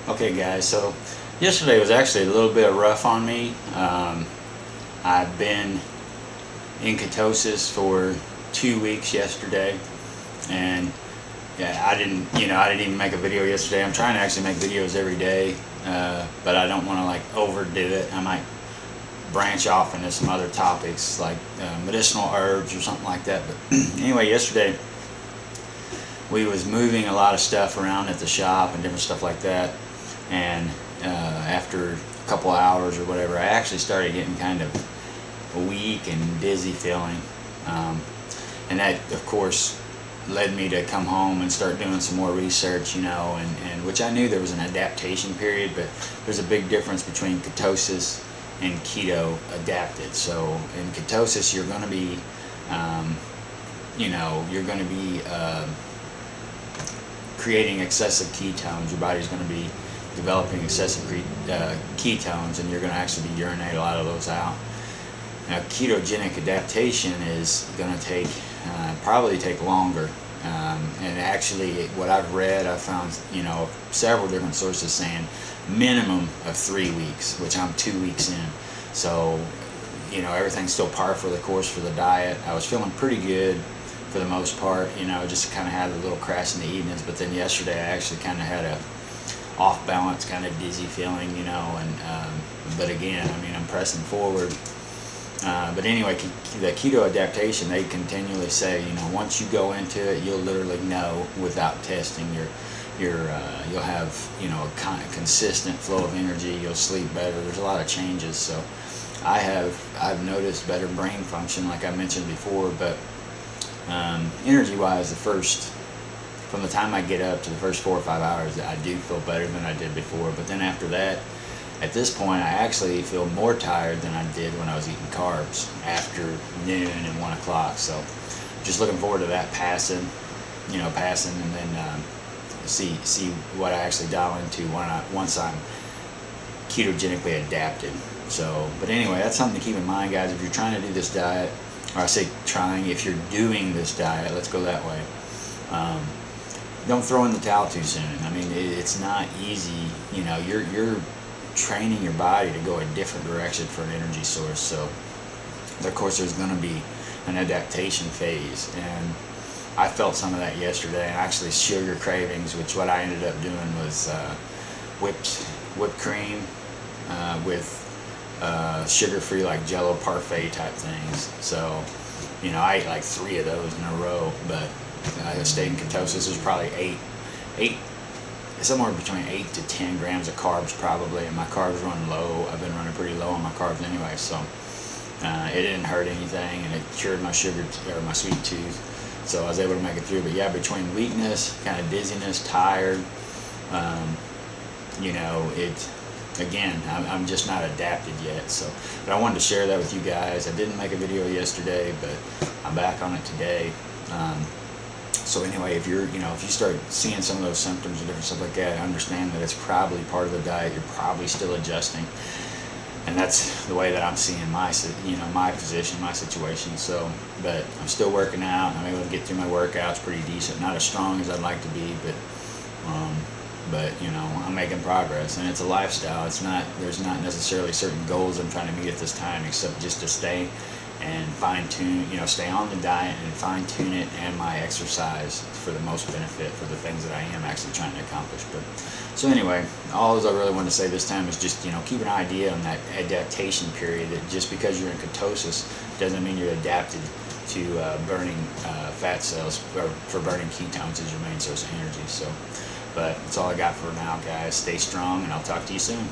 Okay guys, so yesterday was actually a little bit rough on me. I've been in ketosis for 2 weeks yesterday, and yeah, I didn't even make a video yesterday. I'm trying to actually make videos every day, but I don't want to like overdo it. I might branch off into some other topics like medicinal herbs or something like that. But anyway, yesterday we was moving a lot of stuff around at the shop and different stuff like that, and after a couple hours or whatever, I actually started getting kind of weak and dizzy feeling, and that of course led me to come home and start doing some more research, and which I knew there was an adaptation period, but there's a big difference between ketosis and keto adapted. So in ketosis, you're going to be creating excessive ketones. Your body's going to be developing excessive ketones, and you're going to actually be urinate a lot of those out. Now, ketogenic adaptation is going to probably take longer. And actually, what I've read, I found several different sources saying minimum of 3 weeks, which I'm 2 weeks in. So everything's still par for the course for the diet. I was feeling pretty good for the most part. Just kind of had a little crash in the evenings, but then yesterday I actually kind of had a off balance, kind of dizzy feeling, but again, I'm pressing forward. But anyway, the keto adaptation, they continually say, once you go into it, you'll literally know without testing. You'll have a consistent flow of energy. You'll sleep better. There's a lot of changes. So I've noticed better brain function, like I mentioned before. But energy-wise, from the time I get up to the first 4 or 5 hours, I do feel better than I did before. But then after that, at this point, I actually feel more tired than I did when I was eating carbs after noon and 1 o'clock. So just looking forward to that passing, and then see what I actually dial into once I'm ketogenically adapted. So, but anyway, that's something to keep in mind, guys. If you're trying to do this diet, or I say trying, if you're doing this diet, let's go that way. Don't throw in the towel too soon. It's not easy. You're training your body to go a different direction for an energy source. So of course there's going to be an adaptation phase, and I felt some of that yesterday. And actually sugar cravings, which what I ended up doing was whipped cream with sugar-free, like Jello parfait type things. So I ate like 3 of those in a row, but I stayed in ketosis. There's probably somewhere between 8 to 10 grams of carbs probably, and my carbs run low. I've been running pretty low on my carbs anyway, so it didn't hurt anything, and it cured my my sweet tooth, so I was able to make it through. But yeah, between weakness, kind of dizziness, tired, again, I'm just not adapted yet. So, but I wanted to share that with you guys. I didn't make a video yesterday, but I'm back on it today. So anyway, if you start seeing some of those symptoms and different stuff like that, understand that it's probably part of the diet. You're probably still adjusting, and that's the way that I'm seeing my position, my situation. So, but I'm still working out. I'm able to get through my workouts pretty decent. Not as strong as I'd like to be, but I'm making progress, and it's a lifestyle. There's not necessarily certain goals I'm trying to meet at this time, except just to stay and fine-tune, stay on the diet and fine-tune it, and my exercise for the most benefit for the things that I am actually trying to accomplish. But so anyway, all I really want to say this time is just keep an idea on that adaptation period. That just because you're in ketosis doesn't mean you're adapted to burning fat cells, or for burning ketones as your main source of energy. So, but that's all I got for now, guys. Stay strong, and I'll talk to you soon.